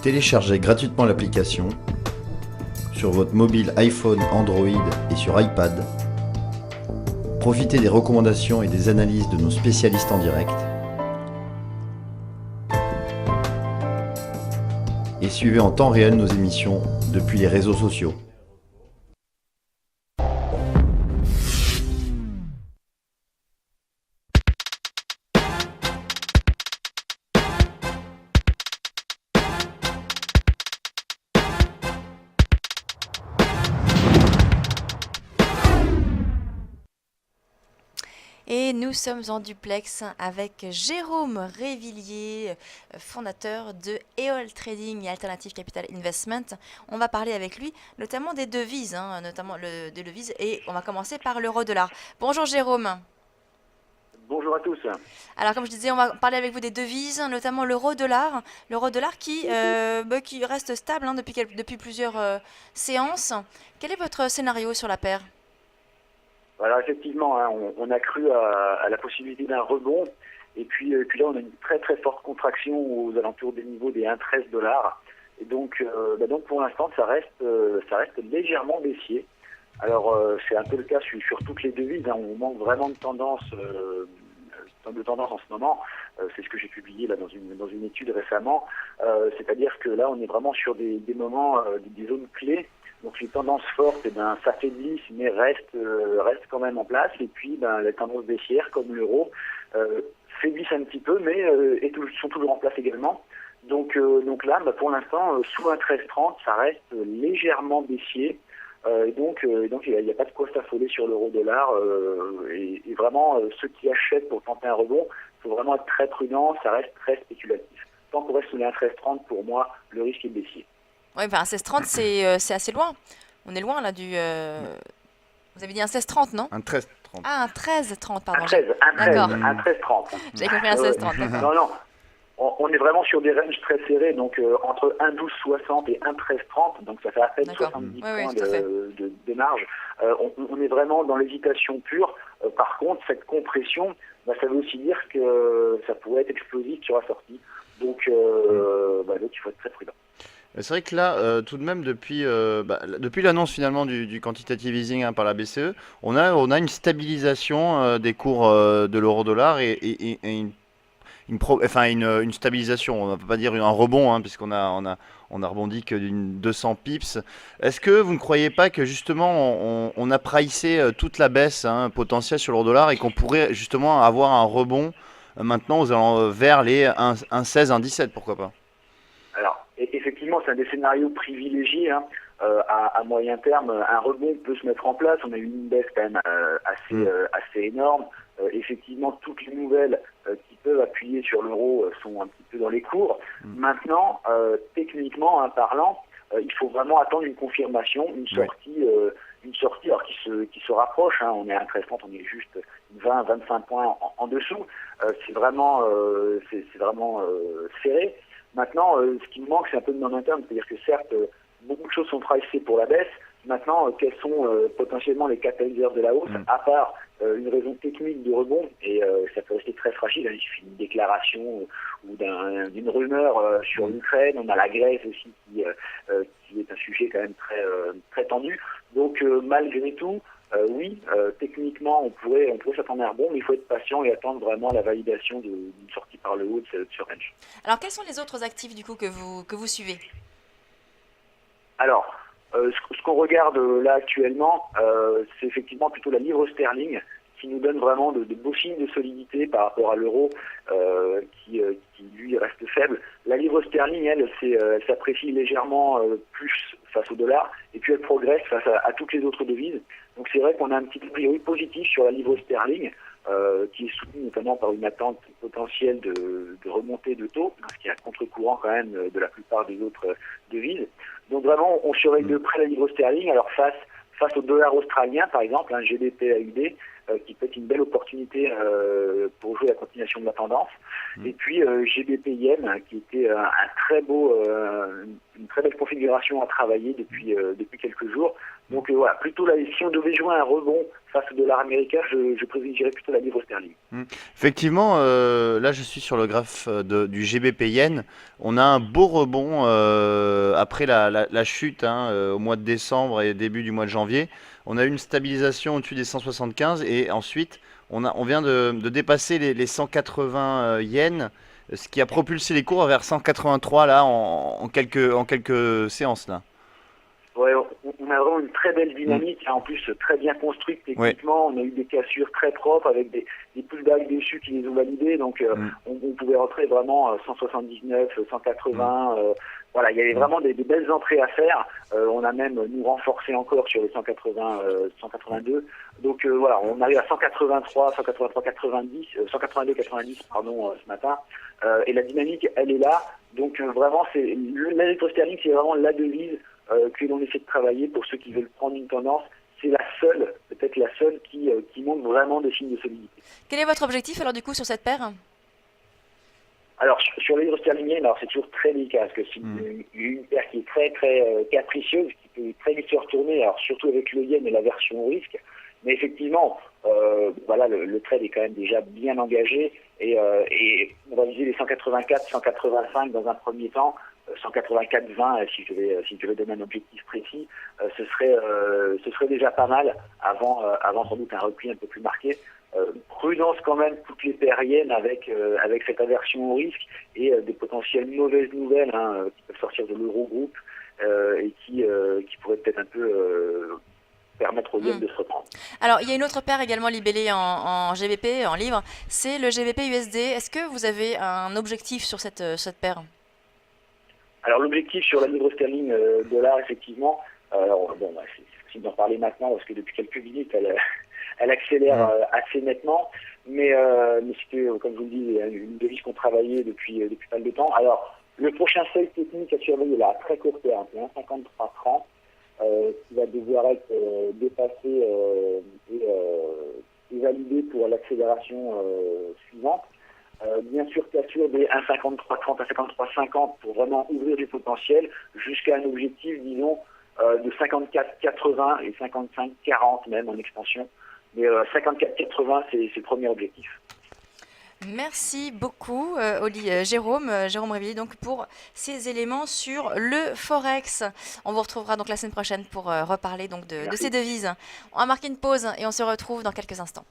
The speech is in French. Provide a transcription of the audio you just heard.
Téléchargez gratuitement l'application sur votre mobile iPhone, Android et sur iPad. Profitez des recommandations et des analyses de nos spécialistes en direct. Et suivez en temps réel nos émissions depuis les réseaux sociaux. Et nous sommes en duplex avec Jérôme Révillier, fondateur de EOL Trading et Alternative Capital Investment. On va parler avec lui notamment des devises, notamment des devises, et on va commencer par l'euro-dollar. Bonjour Jérôme. Bonjour à tous. Alors comme je disais, on va parler avec vous des devises, notamment l'euro-dollar. L'euro-dollar qui reste stable depuis plusieurs séances. Quel est votre scénario sur la paire ? Alors effectivement, on a cru à la possibilité d'un rebond. Et puis là, on a une très très forte contraction aux alentours des niveaux des 1,13 $. Et donc pour l'instant, ça reste légèrement baissier. Alors c'est un peu le cas sur toutes les devises. On manque vraiment de tendance en ce moment. C'est ce que j'ai publié là dans une étude récemment. C'est-à-dire que là, on est vraiment sur des moments, des zones clés. Donc les tendances fortes, s'affaiblissent mais restent quand même en place. Et puis les tendances baissières, comme l'euro, faiblissent un petit peu, mais sont toujours en place également. Donc là, pour l'instant, sous un 13,30, ça reste légèrement baissier. Et donc il n'y a pas de quoi s'affoler sur l'euro-dollar. Et vraiment, ceux qui achètent pour tenter un rebond, il faut vraiment être très prudent. Ça reste très spéculatif. Tant qu'on reste sous les 1,1330, pour moi, le risque est baissier. Oui, un 16,30, c'est assez loin. On est loin là du... Vous avez dit un 16,30, non ? Un 13,30. Ah, un 13,30, pardon. D'accord. D'accord. Un 13,30. J'avais compris un 16,30, d'accord. Non. On est vraiment sur des ranges très serrés, donc entre 1,1260 et 1,1330, donc ça fait à peine D'accord. 70 Oui, points tout à fait. de marge. On est vraiment dans l'hésitation pure. Par contre, cette compression, ça veut aussi dire que ça pourrait être explosif sur la sortie. Donc il faut être très prudent. C'est vrai que là, tout de même, depuis l'annonce finalement du quantitative easing par la BCE, on a une stabilisation des cours de l'euro-dollar et une stabilisation. On ne peut pas dire un rebond, puisqu'on a rebondi que d'une 200 pips. Est-ce que vous ne croyez pas que justement on a pricé toute la baisse potentielle sur l'euro-dollar et qu'on pourrait justement avoir un rebond maintenant vers les 1,16, 1,17, pourquoi pas? Alors, effectivement, c'est un des scénarios privilégiés. À moyen terme, un rebond peut se mettre en place. On a eu une baisse quand même assez énorme. Effectivement, toutes les nouvelles qui peuvent appuyer sur l'euro sont un petit peu dans les cours. Maintenant, techniquement parlant, il faut vraiment attendre une confirmation, une sortie alors qui se rapproche. On est à 1,1330, on est juste 20-25 points en dessous. C'est vraiment serré. Maintenant, ce qui nous manque, c'est un peu de momentum, c'est-à-dire que certes, beaucoup de choses sont pricées pour la baisse. Maintenant, quels sont potentiellement les catalyseurs de la hausse, à part une raison technique de rebond, et ça peut rester très fragile, il suffit d'une déclaration ou d'une rumeur sur l'Ukraine. On a la Grèce aussi qui est un sujet quand même très tendu. Donc malgré tout, techniquement on pourrait s'attendre à un rebond, mais il faut être patient et attendre vraiment la validation d'une sortie par le haut de ce range. Alors quels sont les autres actifs du coup que vous suivez ? Alors, ce qu'on regarde là actuellement, c'est effectivement plutôt la livre sterling, qui nous donne vraiment de beaux signes de solidité par rapport à l'euro, qui lui reste faible. La livre sterling, elle s'apprécie légèrement plus face au dollar, et puis elle progresse face à toutes les autres devises. Donc c'est vrai qu'on a un petit a priori positif sur la livre sterling, qui est soutenue notamment par une attente potentielle de remontée de taux, ce qui est à contre-courant quand même de la plupart des autres devises. Donc vraiment, on surveille de près la livre sterling. Alors face au dollar australien, par exemple, un GBP/AUD, qui peut être une belle opportunité pour jouer la continuation de la tendance. Et puis GBP/Yen, qui était une très belle configuration à travailler depuis quelques jours. Donc voilà, plutôt là, si on devait jouer un rebond face au dollar américain, je privilégierais plutôt la livre sterling. Effectivement, là je suis sur le graphe du GBP Yen. On a un beau rebond après la chute hein, au mois de décembre et début du mois de janvier. On a eu une stabilisation au-dessus des 175 et ensuite on vient de dépasser les 180 yens, ce qui a propulsé les cours vers 183 là en quelques séances là. Ouais, on a vraiment une très belle dynamique, en plus très bien construite Ouais. techniquement. On a eu des cassures très propres avec des pullbacks dessus qui les ont validés. Donc on pouvait rentrer vraiment 179, 180. Voilà, il y avait vraiment des belles entrées à faire. On a même nous renforcé encore sur les 180, 182. Donc voilà, on arrive à 183, 183, 90, 182, 90 pardon ce matin. Et la dynamique, elle est là. Donc vraiment, la livre sterling, c'est vraiment la devise que l'on essaie de travailler pour ceux qui veulent prendre une tendance. C'est la seule, peut-être la seule qui montre vraiment des signes de solidité. Quel est votre objectif alors du coup sur cette paire? Alors sur la livre sterlingienne, alors c'est toujours très délicat parce que c'est une paire qui est très très capricieuse, qui peut très vite se retourner. Alors surtout avec le yen et la version au risque. Mais effectivement, voilà, le trade est quand même déjà bien engagé et on va viser les 184, 185 dans un premier temps. 184-20 si je devais donner un objectif précis, ce serait déjà pas mal avant sans doute un repli un peu plus marqué. Prudence quand même toutes les pairiennes avec cette aversion au risque et des potentielles mauvaises nouvelles qui peuvent sortir de l'Eurogroupe et qui pourraient peut-être un peu permettre au yen de se reprendre. Alors, il y a une autre paire également libellée en GBP, en livres, c'est le GBP USD. Est-ce que vous avez un objectif sur cette paire? Alors l'objectif sur la livre sterling dollar, effectivement, alors bon, c'est possible d'en parler maintenant parce que depuis quelques minutes, elle accélère assez nettement, mais c'était, comme je vous le dis, une devise qu'on travaillait depuis pas mal de temps. Alors le prochain seuil technique à surveiller là, à très court terme, c'est 1,53 francs, qui va devoir être dépassé et validé pour l'accélération suivante. Bien sûr, cassure des 1,5330 à 1,5350 pour vraiment ouvrir du potentiel jusqu'à un objectif, disons, de 54,80 et 55,40 même en extension. Mais 54,80, c'est le premier objectif. Merci beaucoup, Jérôme Révillier, donc pour ces éléments sur le Forex. On vous retrouvera donc la semaine prochaine pour reparler donc de ces devises. On va marquer une pause et on se retrouve dans quelques instants.